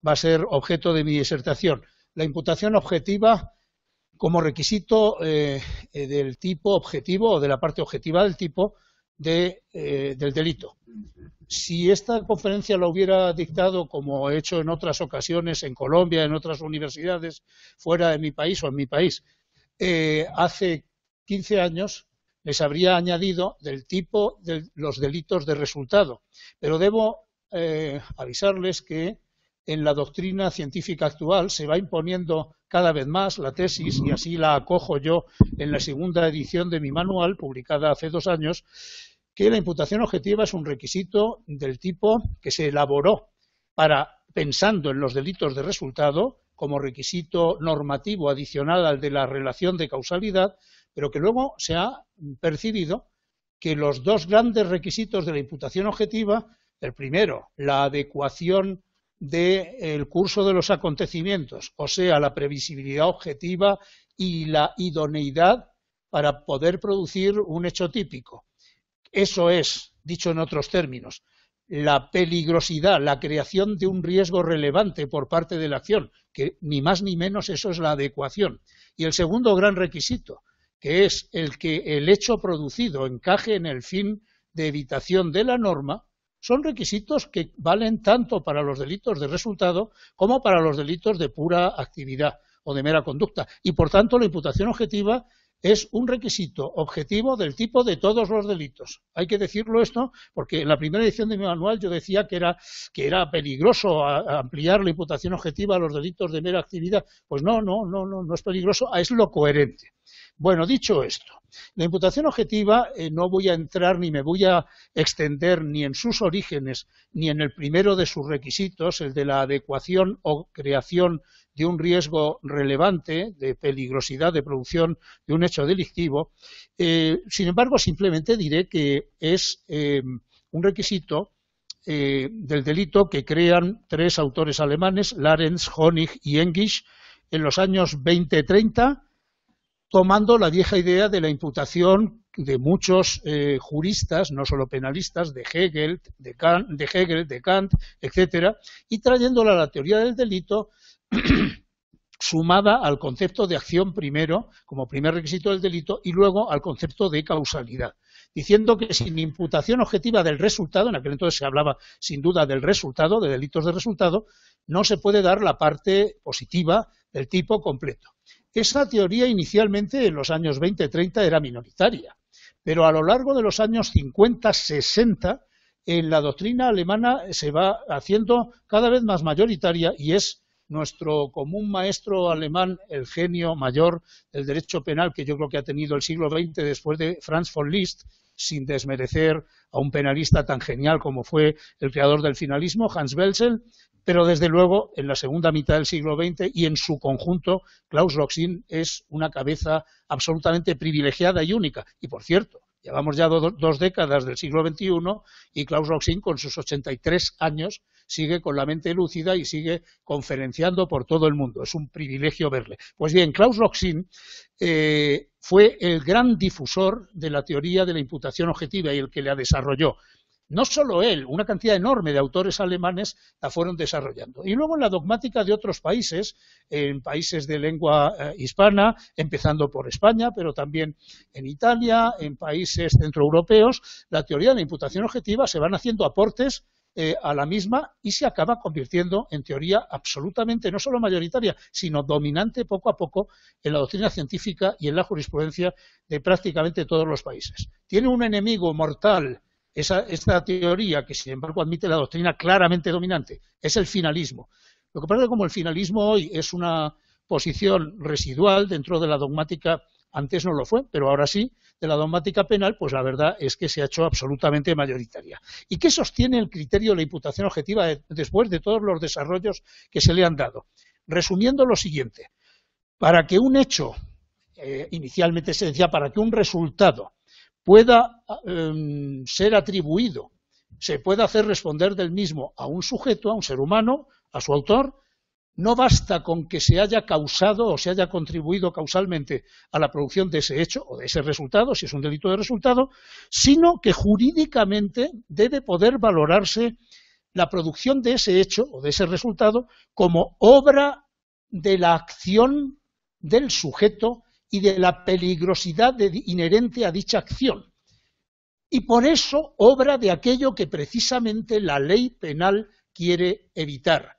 va a ser objeto de mi disertación. La imputación objetiva como requisito del tipo objetivo o de la parte objetiva del tipo del delito. Si esta conferencia la hubiera dictado, como he hecho en otras ocasiones en Colombia, en otras universidades fuera de mi país o en mi país, hace 15 años, les habría añadido del tipo de los delitos de resultado. Pero debo avisarles que en la doctrina científica actual se va imponiendo cada vez más la tesis, y así la acojo yo en la segunda edición de mi manual, publicada hace 2 años, que la imputación objetiva es un requisito del tipo que se elaboró pensando en los delitos de resultado como requisito normativo adicional al de la relación de causalidad, pero que luego se ha percibido que los 2 grandes requisitos de la imputación objetiva, el primero, la adecuación del curso de los acontecimientos, o sea, la previsibilidad objetiva y la idoneidad para poder producir un hecho típico. Eso es, dicho en otros términos, la peligrosidad, la creación de un riesgo relevante por parte de la acción, que ni más ni menos eso es la adecuación. Y el segundo gran requisito, que es el que el hecho producido encaje en el fin de evitación de la norma, son requisitos que valen tanto para los delitos de resultado como para los delitos de pura actividad o de mera conducta. Y, por tanto, la imputación objetiva es un requisito objetivo del tipo de todos los delitos. Hay que decirlo esto porque en la primera edición de mi manual yo decía que era peligroso ampliar la imputación objetiva a los delitos de mera actividad. Pues no es peligroso, es lo coherente. Bueno, dicho esto, la imputación objetiva no voy a entrar ni me voy a extender ni en sus orígenes ni en el primero de sus requisitos, el de la adecuación o creación de un riesgo relevante de peligrosidad de producción de un hecho delictivo. Sin embargo, simplemente diré que es un requisito del delito que crean 3 autores alemanes, Larens, Honig y Engisch, en los años 20-30, tomando la vieja idea de la imputación de muchos juristas, no solo penalistas, de Hegel, de Kant, etcétera, y trayéndola a la teoría del delito sumada al concepto de acción primero, como primer requisito del delito, y luego al concepto de causalidad, diciendo que sin imputación objetiva del resultado, en aquel entonces se hablaba sin duda del resultado, de delitos de resultado, no se puede dar la parte positiva del tipo completo. Esa teoría inicialmente en los años 20-30 era minoritaria, pero a lo largo de los años 50-60 en la doctrina alemana se va haciendo cada vez más mayoritaria y es nuestro común maestro alemán, el genio mayor del derecho penal que yo creo que ha tenido el siglo XX después de Franz von Liszt, sin desmerecer a un penalista tan genial como fue el creador del finalismo, Hans Welzel, pero desde luego en la segunda mitad del siglo XX y en su conjunto Klaus Roxin es una cabeza absolutamente privilegiada y única. Y por cierto, llevamos ya 2 décadas del siglo XXI y Klaus Roxin con sus 83 años sigue con la mente lúcida y sigue conferenciando por todo el mundo. Es un privilegio verle. Pues bien, Klaus Roxin fue el gran difusor de la teoría de la imputación objetiva y el que la desarrolló. No solo él, una cantidad enorme de autores alemanes la fueron desarrollando. Y luego en la dogmática de otros países, en países de lengua hispana, empezando por España, pero también en Italia, en países centroeuropeos, la teoría de la imputación objetiva se van haciendo aportes a la misma y se acaba convirtiendo en teoría absolutamente no solo mayoritaria, sino dominante poco a poco en la doctrina científica y en la jurisprudencia de prácticamente todos los países. Tiene un enemigo mortal esta teoría, que sin embargo admite la doctrina claramente dominante, es el finalismo. Lo que pasa es que como el finalismo hoy es una posición residual dentro de la dogmática, antes no lo fue, pero ahora sí, de la dogmática penal, pues la verdad es que se ha hecho absolutamente mayoritaria. ¿Y qué sostiene el criterio de la imputación objetiva después de todos los desarrollos que se le han dado? Resumiendo lo siguiente, para que un hecho, inicialmente se decía, para que un resultado pueda ser atribuido, se pueda hacer responder del mismo a un sujeto, a un ser humano, a su autor, no basta con que se haya causado o se haya contribuido causalmente a la producción de ese hecho o de ese resultado, si es un delito de resultado, sino que jurídicamente debe poder valorarse la producción de ese hecho o de ese resultado como obra de la acción del sujeto y de la peligrosidad inherente a dicha acción. Y por eso obra de aquello que precisamente la ley penal quiere evitar,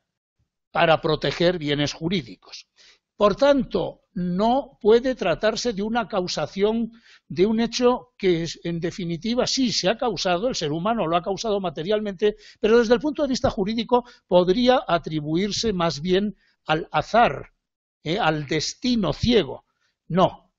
para proteger bienes jurídicos. Por tanto, no puede tratarse de una causación de un hecho que, en definitiva, sí se ha causado, el ser humano lo ha causado materialmente, pero desde el punto de vista jurídico podría atribuirse más bien al azar, al destino ciego. No.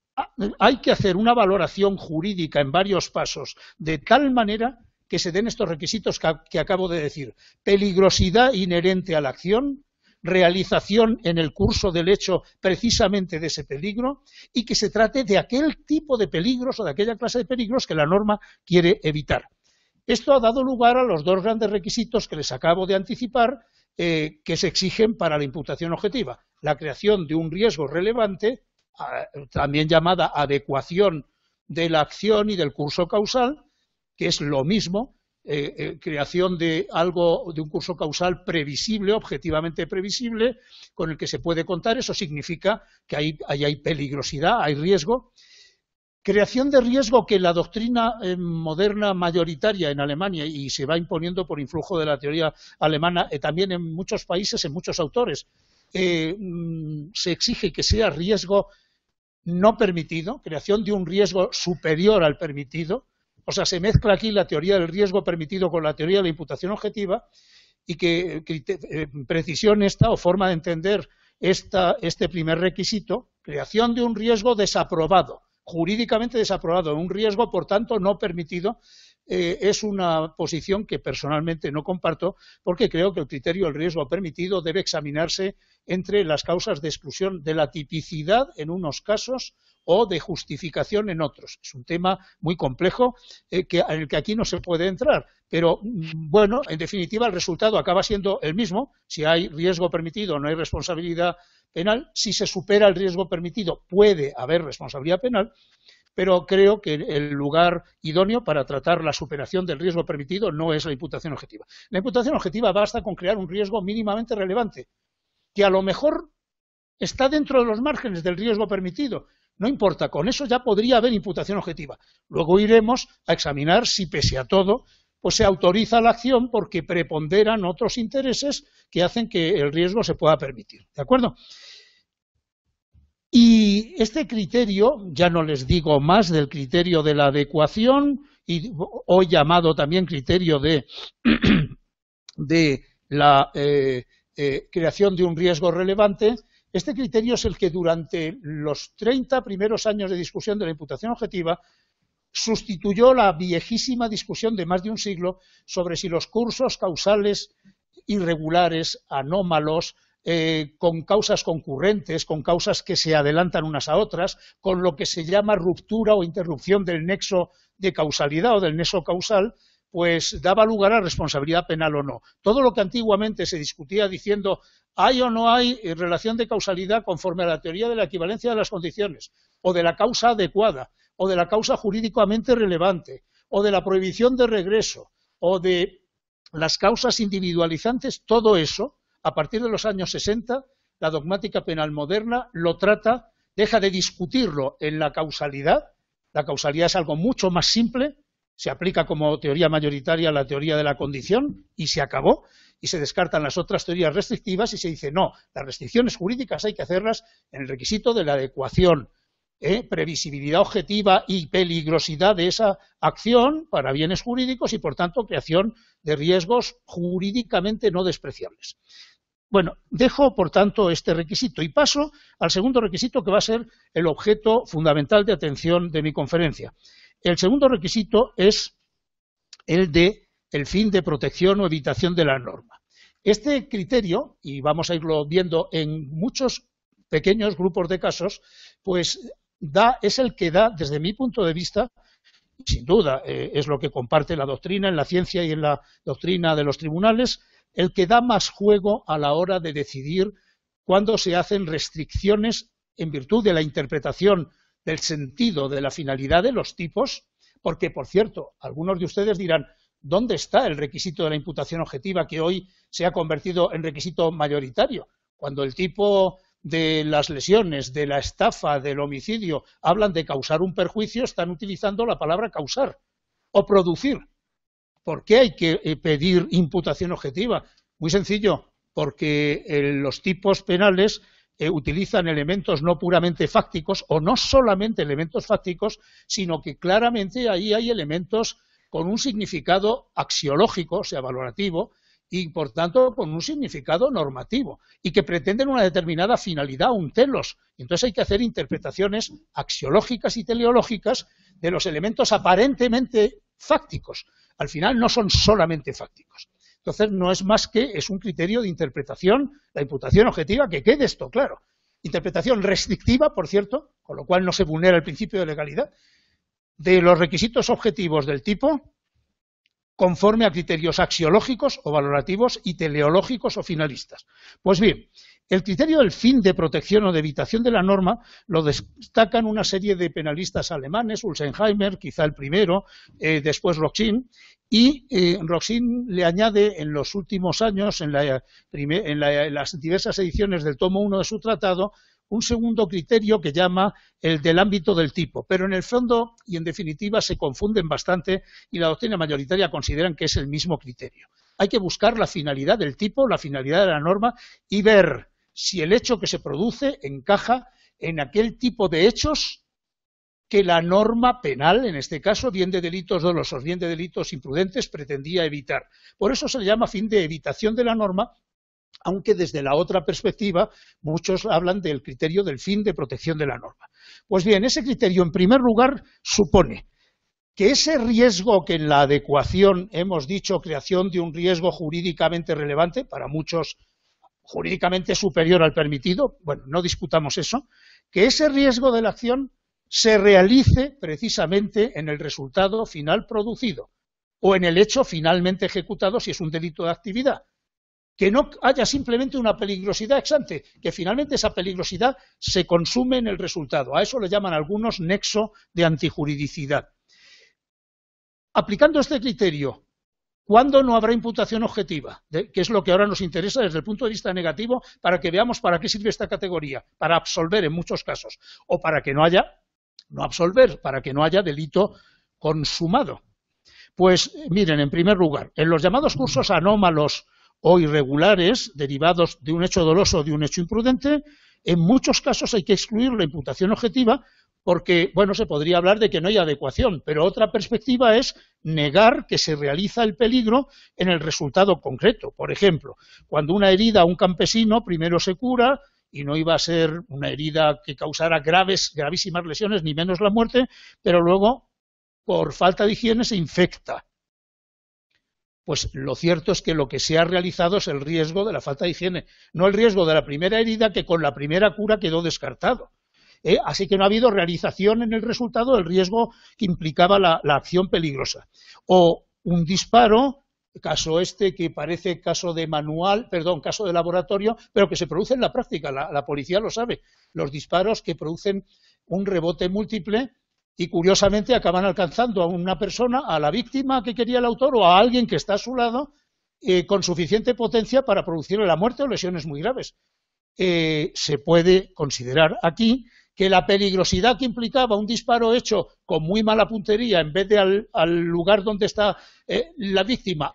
Hay que hacer una valoración jurídica en varios pasos, de tal manera que se den estos requisitos que acabo de decir. Peligrosidad inherente a la acción, realización en el curso del hecho precisamente de ese peligro, y que se trate de aquel tipo de peligros o de aquella clase de peligros que la norma quiere evitar. Esto ha dado lugar a los dos grandes requisitos que les acabo de anticipar, que se exigen para la imputación objetiva. La creación de un riesgo relevante, también llamada adecuación de la acción y del curso causal, que es lo mismo, creación de algo, de un curso causal previsible, objetivamente previsible, con el que se puede contar. Eso significa que ahí hay peligrosidad, hay riesgo. Creación de riesgo que la doctrina moderna mayoritaria en Alemania, y se va imponiendo por influjo de la teoría alemana, también en muchos países, en muchos autores, se exige que sea riesgo no permitido, creación de un riesgo superior al permitido. O sea, se mezcla aquí la teoría del riesgo permitido con la teoría de la imputación objetiva, y que precisión esta, o forma de entender este primer requisito, creación de un riesgo desaprobado, jurídicamente desaprobado, un riesgo, por tanto, no permitido, es una posición que personalmente no comparto, porque creo que el criterio del riesgo permitido debe examinarse entre las causas de exclusión de la tipicidad en unos casos o de justificación en otros. Es un tema muy complejo en el que aquí no se puede entrar, pero bueno, en definitiva el resultado acaba siendo el mismo. Si hay riesgo permitido no hay responsabilidad penal. Si se supera el riesgo permitido puede haber responsabilidad penal, pero creo que el lugar idóneo para tratar la superación del riesgo permitido no es la imputación objetiva. La imputación objetiva basta con crear un riesgo mínimamente relevante, que a lo mejor está dentro de los márgenes del riesgo permitido. No importa, con eso ya podría haber imputación objetiva. Luego iremos a examinar si, pese a todo, pues se autoriza la acción porque preponderan otros intereses que hacen que el riesgo se pueda permitir. ¿De acuerdo? Y este criterio, ya no les digo más del criterio de la adecuación, y hoy llamado también criterio de la creación de un riesgo relevante. Este criterio es el que durante los 30 primeros años de discusión de la imputación objetiva sustituyó la viejísima discusión de más de un siglo sobre si los cursos causales irregulares, anómalos, con causas concurrentes, con causas que se adelantan unas a otras, con lo que se llama ruptura o interrupción del nexo de causalidad o del nexo causal, pues daba lugar a responsabilidad penal o no. Todo lo que antiguamente se discutía diciendo hay o no hay relación de causalidad conforme a la teoría de la equivalencia de las condiciones, o de la causa adecuada, o de la causa jurídicamente relevante, o de la prohibición de regreso, o de las causas individualizantes, todo eso, a partir de los años 60, la dogmática penal moderna lo trata, deja de discutirlo en la causalidad. La causalidad es algo mucho más simple, se aplica como teoría mayoritaria la teoría de la condición y se acabó, y se descartan las otras teorías restrictivas y se dice no, las restricciones jurídicas hay que hacerlas en el requisito de la adecuación, previsibilidad objetiva y peligrosidad de esa acción para bienes jurídicos y, por tanto, creación de riesgos jurídicamente no despreciables. Bueno, dejo, por tanto, este requisito y paso al segundo requisito, que va a ser el objeto fundamental de atención de mi conferencia. El segundo requisito es el de el fin de protección o evitación de la norma. Este criterio, y vamos a irlo viendo en muchos pequeños grupos de casos, pues es el que da, desde mi punto de vista, sin duda es lo que comparte la doctrina en la ciencia y en la doctrina de los tribunales, el que da más juego a la hora de decidir cuándo se hacen restricciones en virtud de la interpretación del sentido de la finalidad de los tipos, porque, por cierto, algunos de ustedes dirán, ¿Dónde está el requisito de la imputación objetiva que hoy se ha convertido en requisito mayoritario? Cuando el tipo de las lesiones, de la estafa, del homicidio, hablan de causar un perjuicio, están utilizando la palabra causar o producir. ¿Por qué hay que pedir imputación objetiva? Muy sencillo, porque los tipos penales utilizan elementos no puramente fácticos o no solamente elementos fácticos, sino que claramente ahí hay elementos con un significado axiológico, o sea, valorativo, y por tanto con un significado normativo, y que pretenden una determinada finalidad, un telos. Entonces hay que hacer interpretaciones axiológicas y teleológicas de los elementos aparentemente fácticos. Al final no son solamente fácticos. Entonces no es más que, es un criterio de interpretación, la imputación objetiva, que quede esto claro. Interpretación restrictiva, por cierto, con lo cual no se vulnera el principio de legalidad, de los requisitos objetivos del tipo conforme a criterios axiológicos o valorativos y teleológicos o finalistas. Pues bien, el criterio del fin de protección o de evitación de la norma lo destacan una serie de penalistas alemanes, Ulzenheimer, quizá el primero, después Roxin, y Roxin le añade en los últimos años, en las diversas ediciones del tomo 1 de su tratado, un segundo criterio que llama el del ámbito del tipo, pero en el fondo y en definitiva se confunden bastante y la doctrina mayoritaria consideran que es el mismo criterio. Hay que buscar la finalidad del tipo, la finalidad de la norma y ver si el hecho que se produce encaja en aquel tipo de hechos que la norma penal, en este caso, bien de delitos dolosos, bien de delitos imprudentes, pretendía evitar. Por eso se le llama fin de evitación de la norma, aunque desde la otra perspectiva muchos hablan del criterio del fin de protección de la norma. Pues bien, ese criterio, en primer lugar, supone que ese riesgo que en la adecuación hemos dicho creación de un riesgo jurídicamente relevante, para muchos jurídicamente superior al permitido, bueno, no discutamos eso, que ese riesgo de la acción se realice precisamente en el resultado final producido o en el hecho finalmente ejecutado si es un delito de actividad. Que no haya simplemente una peligrosidad ex ante, que finalmente esa peligrosidad se consume en el resultado. A eso le llaman algunos nexo de antijuridicidad. Aplicando este criterio, ¿cuándo no habrá imputación objetiva? Que es lo que ahora nos interesa desde el punto de vista negativo, para que veamos para qué sirve esta categoría, para absolver en muchos casos, o para que no haya, no absolver, para que no haya delito consumado. Pues miren, en primer lugar, en los llamados cursos anómalos o irregulares, derivados de un hecho doloso o de un hecho imprudente, en muchos casos hay que excluir la imputación objetiva porque, bueno, se podría hablar de que no hay adecuación, pero otra perspectiva es negar que se realiza el peligro en el resultado concreto. Por ejemplo, cuando una herida a un campesino primero se cura y no iba a ser una herida que causara gravísimas lesiones, ni menos la muerte, pero luego, por falta de higiene, se infecta. Pues lo cierto es que lo que se ha realizado es el riesgo de la falta de higiene, no el riesgo de la primera herida que con la primera cura quedó descartado. Así que no ha habido realización en el resultado del riesgo que implicaba la acción peligrosa. O un disparo, caso este que parece caso de caso de laboratorio, pero que se produce en la práctica, la policía lo sabe, los disparos que producen un rebote múltiple y curiosamente acaban alcanzando a una persona, a la víctima que quería el autor o a alguien que está a su lado con suficiente potencia para producirle la muerte o lesiones muy graves. Se puede considerar aquí que la peligrosidad que implicaba un disparo hecho con muy mala puntería en vez de al lugar donde está la víctima,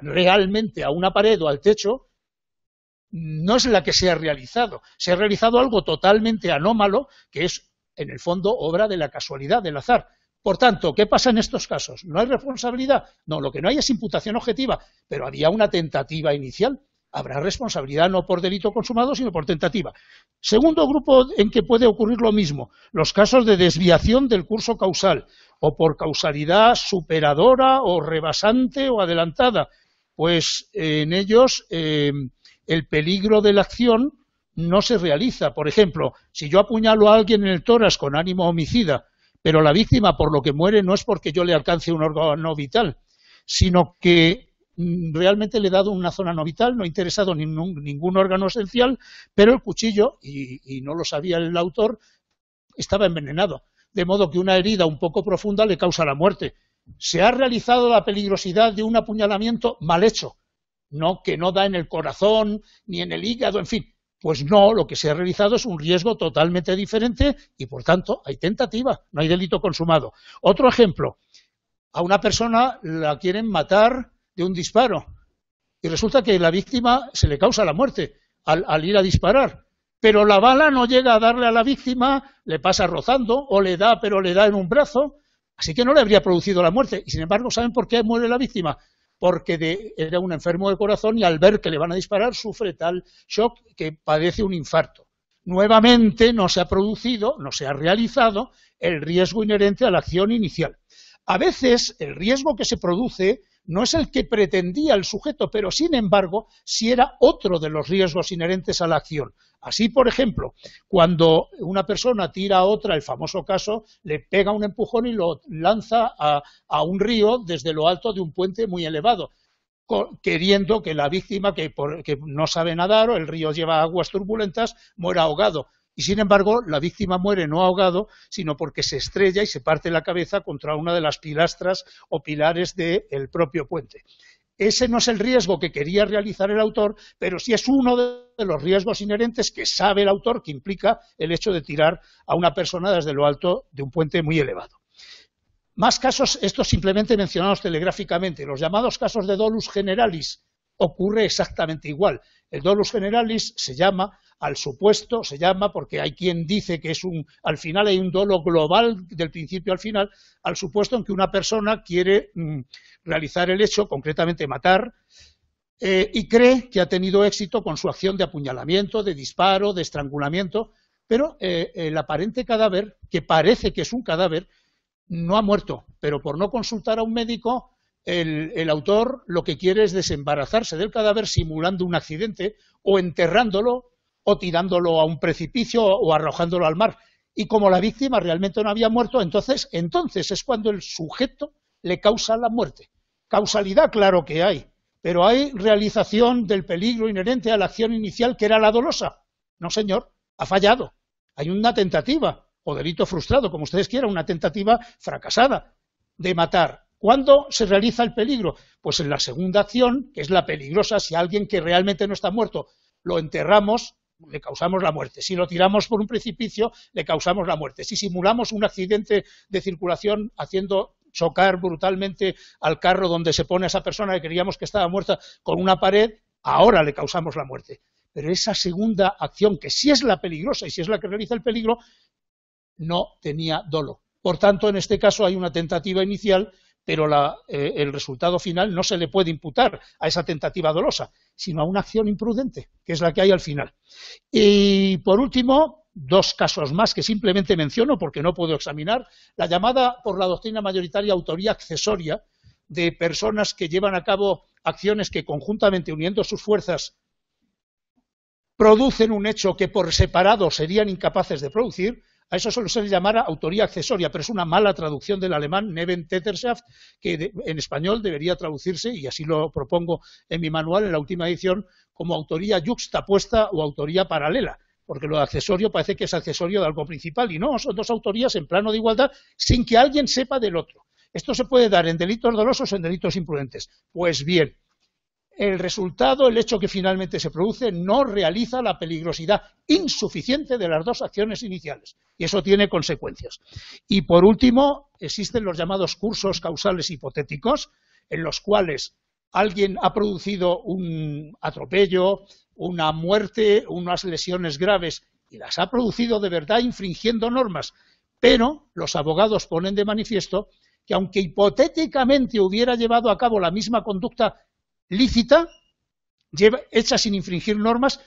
realmente a una pared o al techo, no es la que se ha realizado. Se ha realizado algo totalmente anómalo, que es en el fondo obra de la casualidad, del azar. Por tanto, ¿qué pasa en estos casos? ¿No hay responsabilidad? No, lo que no hay es imputación objetiva, pero había una tentativa inicial. Habrá responsabilidad no por delito consumado, sino por tentativa. Segundo grupo en que puede ocurrir lo mismo, los casos de desviación del curso causal, o por causalidad superadora, o rebasante, o adelantada. Pues en ellos el peligro de la acción no se realiza. Por ejemplo, si yo apuñalo a alguien en el tórax con ánimo homicida, pero la víctima por lo que muere no es porque yo le alcance un órgano vital, sino que realmente le he dado una zona no vital, no he interesado ningún órgano esencial, pero el cuchillo, y no lo sabía el autor, estaba envenenado. De modo que una herida un poco profunda le causa la muerte. ¿Se ha realizado la peligrosidad de un apuñalamiento mal hecho? No, que no da en el corazón ni en el hígado, en fin. Pues no, lo que se ha realizado es un riesgo totalmente diferente y, por tanto, hay tentativa, no hay delito consumado. Otro ejemplo, a una persona la quieren matar de un disparo y resulta que la víctima se le causa la muerte al ir a disparar, pero la bala no llega a darle a la víctima, le pasa rozando o le da, pero le da en un brazo, así que no le habría producido la muerte. Y sin embargo, ¿saben por qué muere la víctima? Porque era un enfermo de corazón y al ver que le van a disparar sufre tal shock que padece un infarto. Nuevamente no se ha producido, no se ha realizado el riesgo inherente a la acción inicial. A veces el riesgo que se produce no es el que pretendía el sujeto, pero sin embargo sí era otro de los riesgos inherentes a la acción. Así, por ejemplo, cuando una persona tira a otra, el famoso caso, le pega un empujón y lo lanza a un río desde lo alto de un puente muy elevado, queriendo que la víctima, que no sabe nadar o el río lleva aguas turbulentas, muera ahogado. Y sin embargo, la víctima muere no ahogado, sino porque se estrella y se parte la cabeza contra una de las pilastras o pilares del propio puente. Ese no es el riesgo que quería realizar el autor, pero sí es uno de los riesgos inherentes que sabe el autor, que implica el hecho de tirar a una persona desde lo alto de un puente muy elevado. Más casos, estos simplemente mencionados telegráficamente, los llamados casos de dolus generalis, ocurre exactamente igual. El dolus generalis se llama al supuesto, se llama porque hay quien dice que al final hay un dolo global del principio al final, al supuesto en que una persona quiere realizar el hecho, concretamente matar, y cree que ha tenido éxito con su acción de apuñalamiento, de disparo, de estrangulamiento, pero el aparente cadáver, que parece que es un cadáver, no ha muerto, pero por no consultar a un médico, el autor lo que quiere es desembarazarse del cadáver simulando un accidente o enterrándolo o tirándolo a un precipicio o arrojándolo al mar. Y como la víctima realmente no había muerto, entonces es cuando el sujeto le causa la muerte. Causalidad, claro que hay, pero hay realización del peligro inherente a la acción inicial que era la dolosa. No, señor, ha fallado. Hay una tentativa o delito frustrado, como ustedes quieran, una tentativa fracasada de matar. ¿Cuándo se realiza el peligro? Pues en la segunda acción, que es la peligrosa. Si alguien que realmente no está muerto lo enterramos, le causamos la muerte. Si lo tiramos por un precipicio, le causamos la muerte. Si simulamos un accidente de circulación haciendo chocar brutalmente al carro donde se pone a esa persona que creíamos que estaba muerta con una pared, ahora le causamos la muerte. Pero esa segunda acción, que sí es la peligrosa y sí es la que realiza el peligro, no tenía dolo. Por tanto, en este caso hay una tentativa inicial, pero el resultado final no se le puede imputar a esa tentativa dolosa, sino a una acción imprudente, que es la que hay al final. Y por último, dos casos más que simplemente menciono porque no puedo examinar, la llamada por la doctrina mayoritaria autoría accesoria de personas que llevan a cabo acciones que conjuntamente uniendo sus fuerzas producen un hecho que por separado serían incapaces de producir. A eso suele ser llamar autoría accesoria, pero es una mala traducción del alemán Nebentäterschaft, que en español debería traducirse, y así lo propongo en mi manual, en la última edición, como autoría yuxtapuesta o autoría paralela, porque lo de accesorio parece que es accesorio de algo principal, y no, son dos autorías en plano de igualdad sin que alguien sepa del otro. Esto se puede dar en delitos dolosos o en delitos imprudentes. Pues bien, el resultado, el hecho que finalmente se produce, no realiza la peligrosidad insuficiente de las dos acciones iniciales. Y eso tiene consecuencias. Y por último, existen los llamados cursos causales hipotéticos, en los cuales alguien ha producido un atropello, una muerte, unas lesiones graves, y las ha producido de verdad infringiendo normas. Pero los abogados ponen de manifiesto que aunque hipotéticamente hubiera llevado a cabo la misma conducta lícita, hecha sin infringir normas,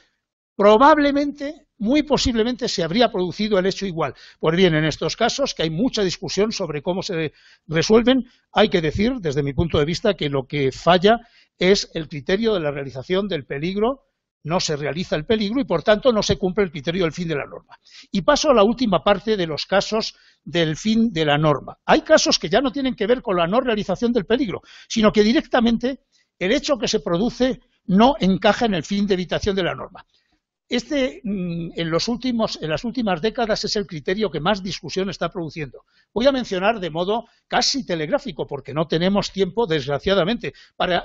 probablemente, muy posiblemente, se habría producido el hecho igual. Pues bien, en estos casos, que hay mucha discusión sobre cómo se resuelven, hay que decir, desde mi punto de vista, que lo que falla es el criterio de la realización del peligro. No se realiza el peligro y, por tanto, no se cumple el criterio del fin de la norma. Y paso a la última parte de los casos del fin de la norma. Hay casos que ya no tienen que ver con la no realización del peligro, sino que directamente el hecho que se produce no encaja en el fin de evitación de la norma. En las últimas décadas es el criterio que más discusión está produciendo. Voy a mencionar de modo casi telegráfico, porque no tenemos tiempo, desgraciadamente, para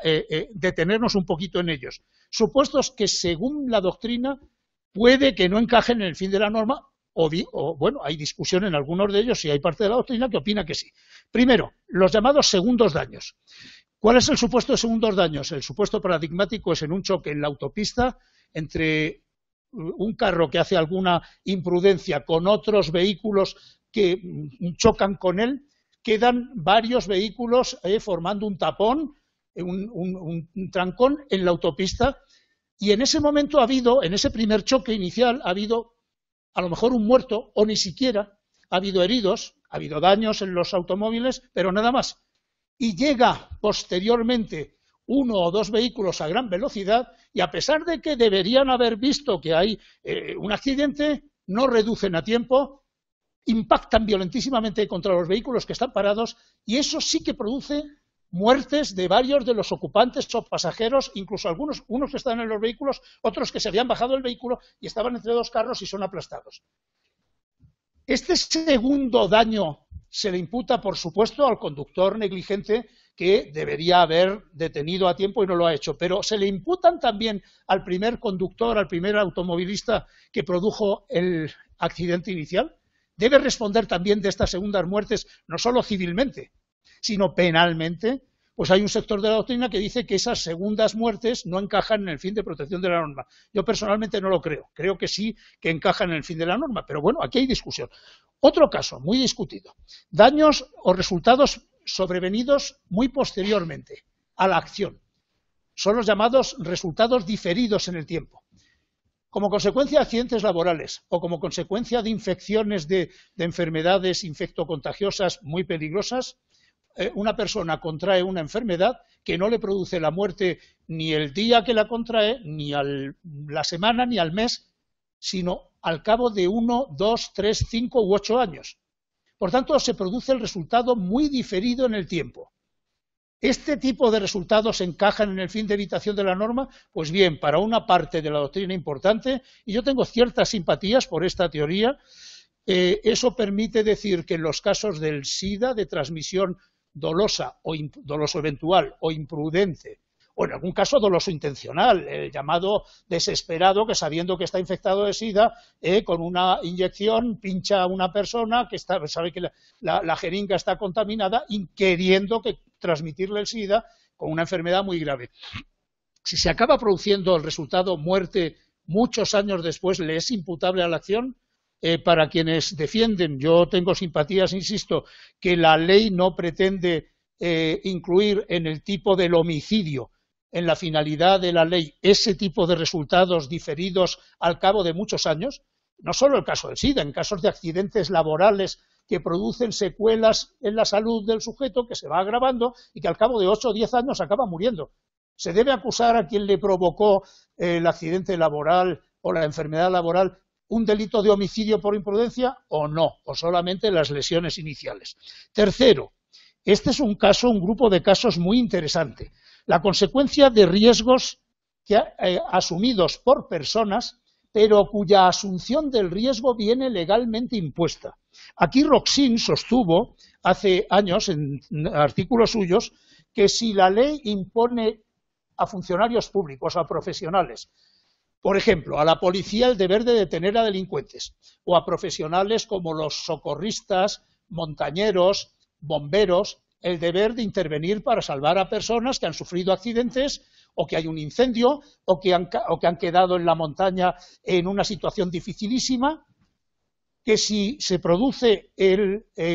detenernos un poquito en ellos. Supuestos que, según la doctrina, puede que no encajen en el fin de la norma, bueno, hay discusión en algunos de ellos y hay parte de la doctrina que opina que sí. Primero, los llamados segundos daños. ¿Cuál es el supuesto de segundos daños? El supuesto paradigmático es en un choque en la autopista entre un carro que hace alguna imprudencia con otros vehículos que chocan con él, quedan varios vehículos formando un tapón, un trancón en la autopista, y en ese momento en ese primer choque inicial, ha habido a lo mejor un muerto, o ni siquiera, ha habido heridos, ha habido daños en los automóviles, pero nada más. Y llega posteriormente uno o dos vehículos a gran velocidad y, a pesar de que deberían haber visto que hay un accidente, no reducen a tiempo, impactan violentísimamente contra los vehículos que están parados, y eso sí que produce muertes de varios de los ocupantes o pasajeros, incluso unos que están en los vehículos, otros que se habían bajado del vehículo y estaban entre dos carros y son aplastados. Este segundo daño se le imputa, por supuesto, al conductor negligente, que debería haber detenido a tiempo y no lo ha hecho, pero se le imputan también al primer conductor, al primer automovilista que produjo el accidente inicial. Debe responder también de estas segundas muertes, no solo civilmente, sino penalmente. Pues hay un sector de la doctrina que dice que esas segundas muertes no encajan en el fin de protección de la norma. Yo personalmente no lo creo. Creo que sí que encajan en el fin de la norma, pero bueno, aquí hay discusión. Otro caso muy discutido: daños o resultados sobrevenidos muy posteriormente a la acción. Son los llamados resultados diferidos en el tiempo. Como consecuencia de accidentes laborales o como consecuencia de infecciones de enfermedades infectocontagiosas muy peligrosas, una persona contrae una enfermedad que no le produce la muerte ni el día que la contrae, ni la semana, ni al mes, sino al cabo de 1, 2, 3, 5 u 8 años. Por tanto, se produce el resultado muy diferido en el tiempo. ¿Este tipo de resultados encajan en el fin de evitación de la norma? Pues bien, para una parte de la doctrina importante, y yo tengo ciertas simpatías por esta teoría, eso permite decir que en los casos del SIDA, de transmisión dolosa o doloso eventual o imprudente, o en algún caso doloso intencional, el llamado desesperado que, sabiendo que está infectado de SIDA, con una inyección pincha a una persona que sabe que la jeringa está contaminada y queriendo transmitirle el SIDA con una enfermedad muy grave. Si se acaba produciendo el resultado muerte muchos años después, ¿le es imputable a la acción? Para quienes defienden, yo tengo simpatías, insisto, que la ley no pretende incluir en el tipo del homicidio, en la finalidad de la ley, ese tipo de resultados diferidos al cabo de muchos años. No solo el caso del SIDA, en casos de accidentes laborales que producen secuelas en la salud del sujeto, que se va agravando y que al cabo de 8 o 10 años acaba muriendo. ¿Se debe acusar a quien le provocó el accidente laboral o la enfermedad laboral un delito de homicidio por imprudencia o no? O solamente las lesiones iniciales. Tercero, este es un grupo de casos muy interesante. La consecuencia de riesgos asumidos por personas, pero cuya asunción del riesgo viene legalmente impuesta. Aquí Roxin sostuvo hace años, en artículos suyos, que si la ley impone a funcionarios públicos, a profesionales, por ejemplo, a la policía el deber de detener a delincuentes, o a profesionales como los socorristas, montañeros, bomberos, el deber de intervenir para salvar a personas que han sufrido accidentes, o que hay un incendio, o que han quedado en la montaña en una situación dificilísima, que si se produce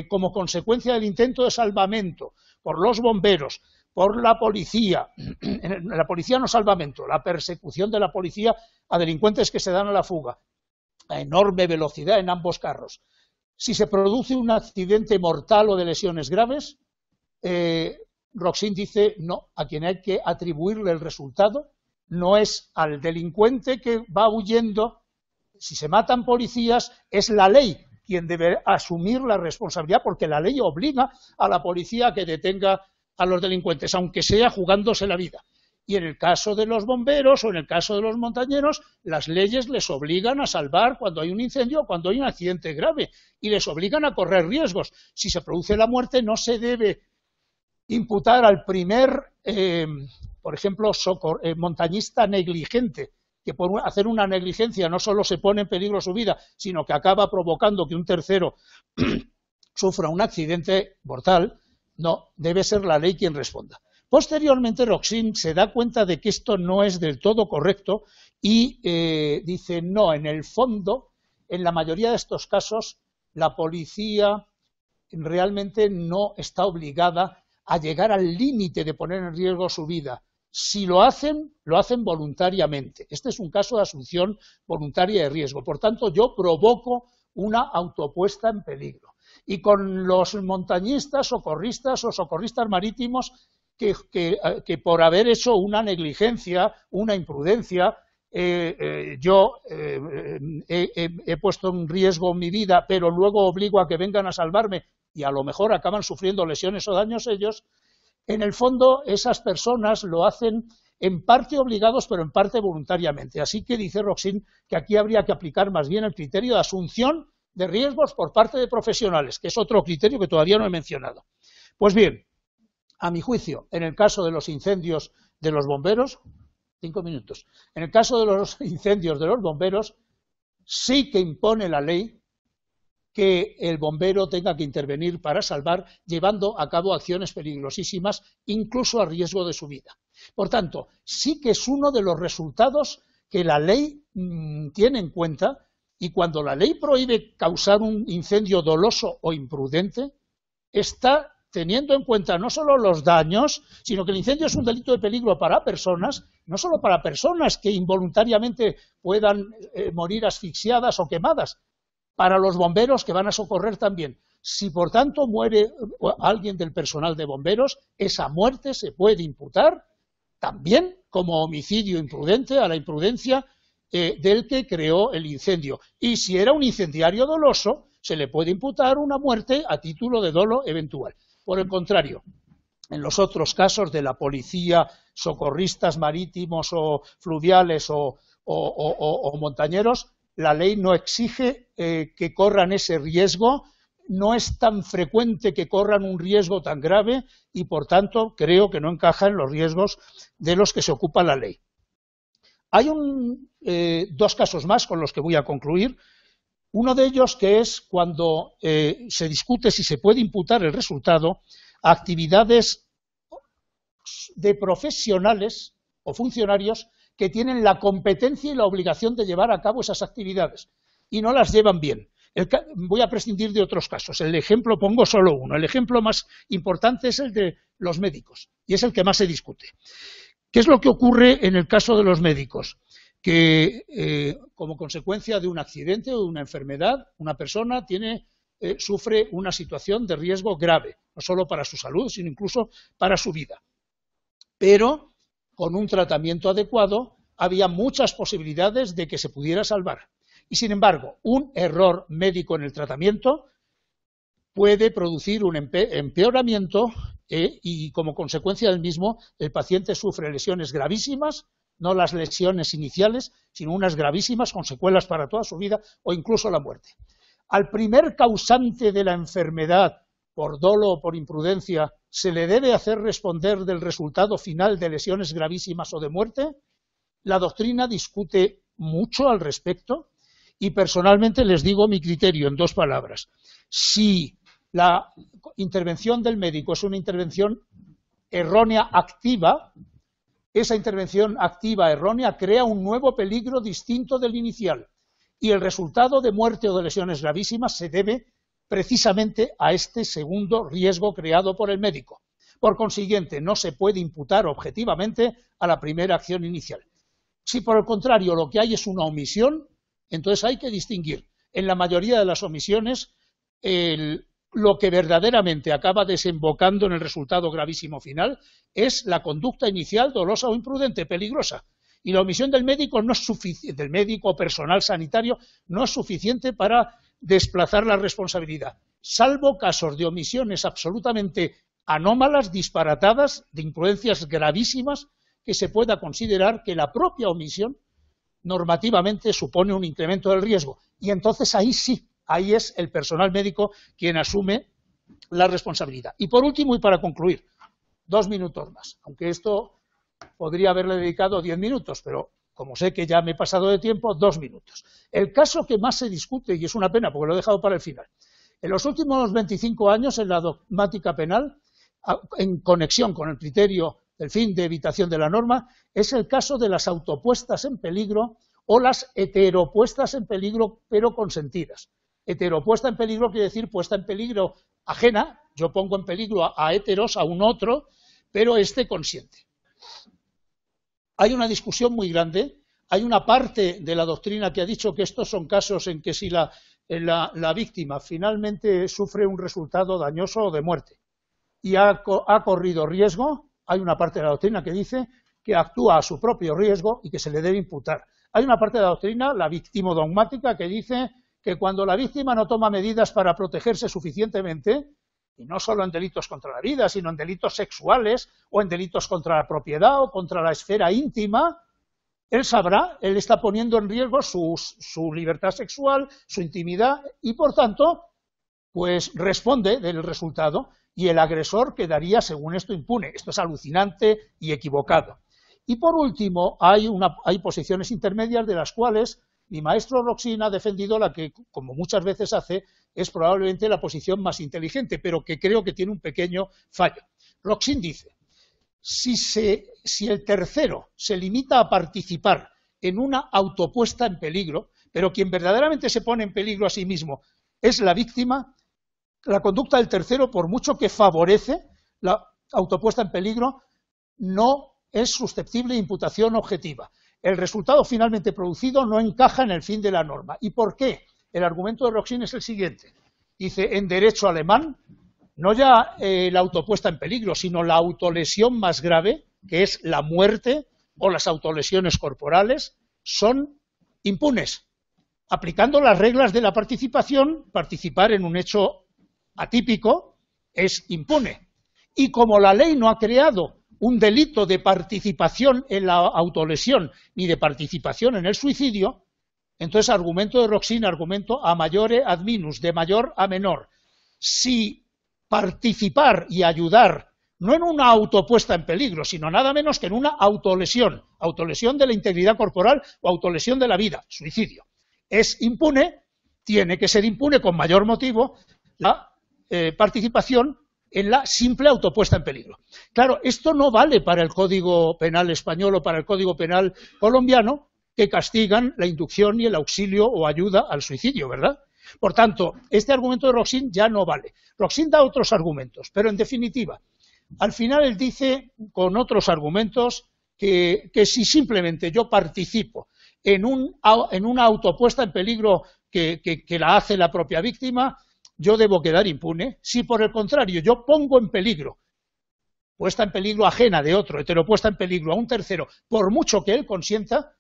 como consecuencia del intento de salvamento por los bomberos, por la policía no salvamento, la persecución de la policía a delincuentes que se dan a la fuga, a enorme velocidad en ambos carros. Si se produce un accidente mortal o de lesiones graves, Roxin dice no, a quien hay que atribuirle el resultado no es al delincuente que va huyendo. Si se matan policías, es la ley quien debe asumir la responsabilidad, porque la ley obliga a la policía a que detenga a los delincuentes, aunque sea jugándose la vida. Y en el caso de los bomberos o en el caso de los montañeros, las leyes les obligan a salvar cuando hay un incendio o cuando hay un accidente grave y les obligan a correr riesgos. Si se produce la muerte, no se debe imputar al primer, por ejemplo, montañista negligente, que por hacer una negligencia no solo se pone en peligro su vida, sino que acaba provocando que un tercero sufra un accidente mortal. No, debe ser la ley quien responda. Posteriormente, Roxin se da cuenta de que esto no es del todo correcto y dice, no, en el fondo, en la mayoría de estos casos, la policía realmente no está obligada a llegar al límite de poner en riesgo su vida. Si lo hacen voluntariamente. Este es un caso de asunción voluntaria de riesgo. Por tanto, yo provoco una autopuesta en peligro. Y con los montañistas, socorristas o socorristas marítimos que por haber hecho una negligencia, una imprudencia, yo he puesto en riesgo mi vida, pero luego obligo a que vengan a salvarme y a lo mejor acaban sufriendo lesiones o daños ellos, en el fondo esas personas lo hacen en parte obligados, pero en parte voluntariamente. Así que dice Roxin que aquí habría que aplicar más bien el criterio de asunción de riesgos por parte de profesionales, que es otro criterio que todavía no he mencionado. Pues bien, a mi juicio, en el caso de los incendios de los bomberos, 5 minutos, en el caso de los incendios de los bomberos, sí que impone la ley que el bombero tenga que intervenir para salvar, llevando a cabo acciones peligrosísimas, incluso a riesgo de su vida. Por tanto, sí que es uno de los resultados que la ley tiene en cuenta, y cuando la ley prohíbe causar un incendio doloso o imprudente, está teniendo en cuenta no solo los daños, sino que el incendio es un delito de peligro para personas, no solo para personas que involuntariamente puedan morir asfixiadas o quemadas, para los bomberos que van a socorrer también. Si por tanto muere alguien del personal de bomberos, esa muerte se puede imputar también como homicidio imprudente a la imprudencia del que creó el incendio. Y si era un incendiario doloso, se le puede imputar una muerte a título de dolo eventual. Por el contrario, en los otros casos de la policía, socorristas marítimos o fluviales o montañeros, la ley no exige que corran ese riesgo, no es tan frecuente que corran un riesgo tan grave y, por tanto, creo que no encaja en los riesgos de los que se ocupa la ley. Hay dos casos más con los que voy a concluir. Uno de ellos que es cuando se discute si se puede imputar el resultado a actividades de profesionales o funcionarios que tienen la competencia y la obligación de llevar a cabo esas actividades y no las llevan bien. Voy a prescindir de otros casos. El ejemplo, pongo solo uno. El ejemplo más importante es el de los médicos y es el que más se discute. ¿Qué es lo que ocurre en el caso de los médicos? Que como consecuencia de un accidente o de una enfermedad, una persona sufre una situación de riesgo grave, no solo para su salud, sino incluso para su vida. Pero con un tratamiento adecuado había muchas posibilidades de que se pudiera salvar. Y sin embargo, un error médico en el tratamiento puede producir un empeoramiento y como consecuencia del mismo el paciente sufre lesiones gravísimas, no las lesiones iniciales, sino unas gravísimas con secuelas para toda su vida o incluso la muerte. Al primer causante de la enfermedad, por dolo o por imprudencia, ¿se le debe hacer responder del resultado final de lesiones gravísimas o de muerte? La doctrina discute mucho al respecto y personalmente les digo mi criterio en 2 palabras. Si la intervención del médico es una intervención errónea activa, esa intervención activa errónea crea un nuevo peligro distinto del inicial y el resultado de muerte o de lesiones gravísimas se debe precisamente a este segundo riesgo creado por el médico. Por consiguiente, no se puede imputar objetivamente a la primera acción inicial. Si por el contrario lo que hay es una omisión, entonces hay que distinguir. En la mayoría de las omisiones, lo que verdaderamente acaba desembocando en el resultado gravísimo final es la conducta inicial dolosa o imprudente, peligrosa. Y la omisión del médico no es suficiente, del médico o personal sanitario no es suficiente para desplazar la responsabilidad, salvo casos de omisiones absolutamente anómalas, disparatadas, de imprudencias gravísimas que se pueda considerar que la propia omisión normativamente supone un incremento del riesgo. Y entonces ahí sí, ahí es el personal médico quien asume la responsabilidad. Y por último, y para concluir, 2 minutos más, aunque esto podría haberle dedicado 10 minutos, pero como sé que ya me he pasado de tiempo, 2 minutos. El caso que más se discute, y es una pena porque lo he dejado para el final, en los últimos 25 años en la dogmática penal, en conexión con el criterio del fin de evitación de la norma, es el caso de las autopuestas en peligro o las heteropuestas en peligro, pero consentidas. Heteropuesta en peligro quiere decir puesta en peligro ajena, yo pongo en peligro a heteros, a un otro, pero este consiente. Hay una discusión muy grande, hay una parte de la doctrina que ha dicho que estos son casos en que si la víctima finalmente sufre un resultado dañoso o de muerte y ha corrido riesgo, hay una parte de la doctrina que dice que actúa a su propio riesgo y que se le debe imputar. Hay una parte de la doctrina, la victimodogmática, que dice que cuando la víctima no toma medidas para protegerse suficientemente, y no solo en delitos contra la vida, sino en delitos sexuales o en delitos contra la propiedad o contra la esfera íntima, él sabrá, él está poniendo en riesgo su libertad sexual, su intimidad y, por tanto, pues responde del resultado y el agresor quedaría, según esto, impune. Esto es alucinante y equivocado. Y, por último, hay posiciones intermedias de las cuales mi maestro Roxin ha defendido la que, como muchas veces hace, es probablemente la posición más inteligente, pero que creo que tiene un pequeño fallo. Roxin dice, si el tercero se limita a participar en una autopuesta en peligro, pero quien verdaderamente se pone en peligro a sí mismo es la víctima, la conducta del tercero, por mucho que favorece la autopuesta en peligro, no es susceptible de imputación objetiva. El resultado finalmente producido no encaja en el fin de la norma. ¿Y por qué? El argumento de Roxin es el siguiente. Dice, en derecho alemán, no ya la autopuesta en peligro, sino la autolesión más grave, que es la muerte o las autolesiones corporales, son impunes. Aplicando las reglas de la participación, participar en un hecho atípico es impune. Y como la ley no ha creado un delito de participación en la autolesión ni de participación en el suicidio, entonces argumento de Roxin, argumento a maiore ad minus, de mayor a menor. Si participar y ayudar, no en una autopuesta en peligro, sino nada menos que en una autolesión de la integridad corporal o autolesión de la vida, suicidio, es impune, tiene que ser impune con mayor motivo la participación en la simple autopuesta en peligro. Claro, esto no vale para el Código Penal español o para el Código Penal colombiano, que castigan la inducción y el auxilio o ayuda al suicidio, ¿verdad? Por tanto, este argumento de Roxin ya no vale. Roxin da otros argumentos, pero en definitiva, al final él dice con otros argumentos que si simplemente yo participo en una autopuesta en peligro que la hace la propia víctima, yo debo quedar impune. Si por el contrario yo pongo en peligro, puesta en peligro ajena de otro, heteropuesta en peligro a un tercero, por mucho que él consienta,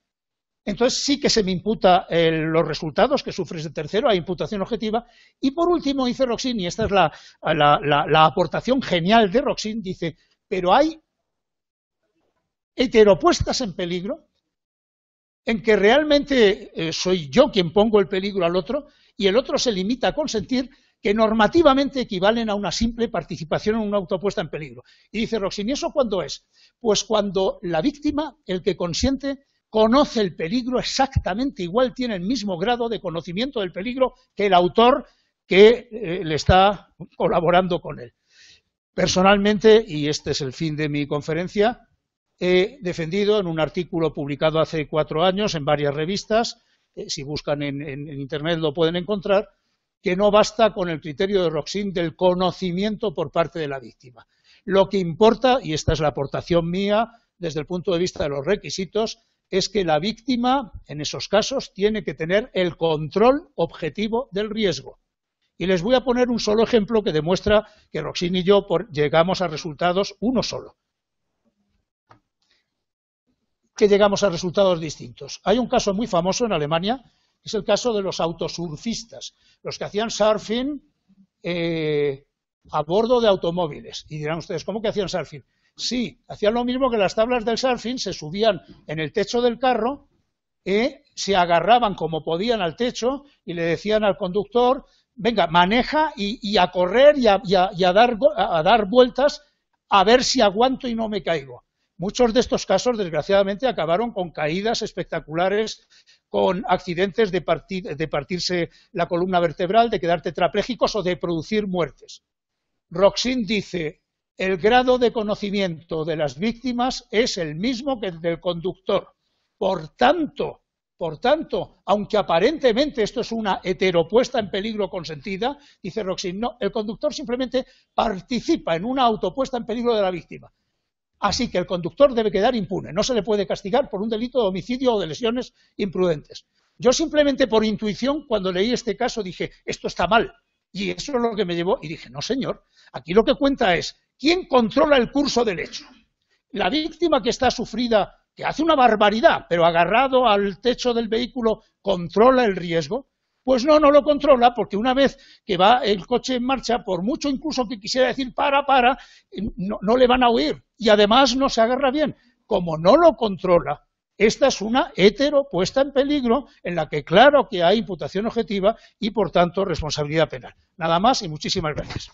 entonces sí que se me imputa los resultados que sufre ese tercero, hay imputación objetiva. Y por último dice Roxin, y esta es la aportación genial de Roxin, dice, pero hay heteropuestas en peligro en que realmente soy yo quien pongo el peligro al otro y el otro se limita a consentir, que normativamente equivalen a una simple participación en una autopuesta en peligro. Y dice Roxin, ¿y eso cuándo es? Pues cuando la víctima, el que consiente, conoce el peligro exactamente igual, tiene el mismo grado de conocimiento del peligro que el autor que le está colaborando con él. Personalmente, y este es el fin de mi conferencia, he defendido en un artículo publicado hace 4 años en varias revistas, si buscan en Internet lo pueden encontrar, que no basta con el criterio de Roxin del conocimiento por parte de la víctima. Lo que importa, y esta es la aportación mía desde el punto de vista de los requisitos, es que la víctima, en esos casos, tiene que tener el control objetivo del riesgo. Y les voy a poner un solo ejemplo que demuestra que Roxin y yo llegamos a resultados uno solo. Que llegamos a resultados distintos. Hay un caso muy famoso en Alemania, es el caso de los autosurfistas, los que hacían surfing a bordo de automóviles. Y dirán ustedes, ¿cómo que hacían surfing? Sí, hacían lo mismo que las tablas del surfing, se subían en el techo del carro, se agarraban como podían al techo y le decían al conductor, venga, maneja y a correr y a dar vueltas a ver si aguanto y no me caigo. Muchos de estos casos, desgraciadamente, acabaron con caídas espectaculares, con accidentes de partirse la columna vertebral, de quedar tetrapléjicos o de producir muertes. Roxin dice, el grado de conocimiento de las víctimas es el mismo que el del conductor. Por tanto, aunque aparentemente esto es una heteropuesta en peligro consentida, dice Roxin, no, el conductor simplemente participa en una autopuesta en peligro de la víctima. Así que el conductor debe quedar impune, no se le puede castigar por un delito de homicidio o de lesiones imprudentes. Yo simplemente por intuición, cuando leí este caso, dije, esto está mal. Y eso es lo que me llevó, y dije, no señor, aquí lo que cuenta es, ¿quién controla el curso del hecho? La víctima que está sufrida, que hace una barbaridad, pero agarrado al techo del vehículo, ¿controla el riesgo? Pues no lo controla, porque una vez que va el coche en marcha, por mucho incluso que quisiera decir para, no le van a oír. Y además no se agarra bien. Como no lo controla, esta es una heteropuesta en peligro en la que claro que hay imputación objetiva y por tanto responsabilidad penal. Nada más y muchísimas gracias.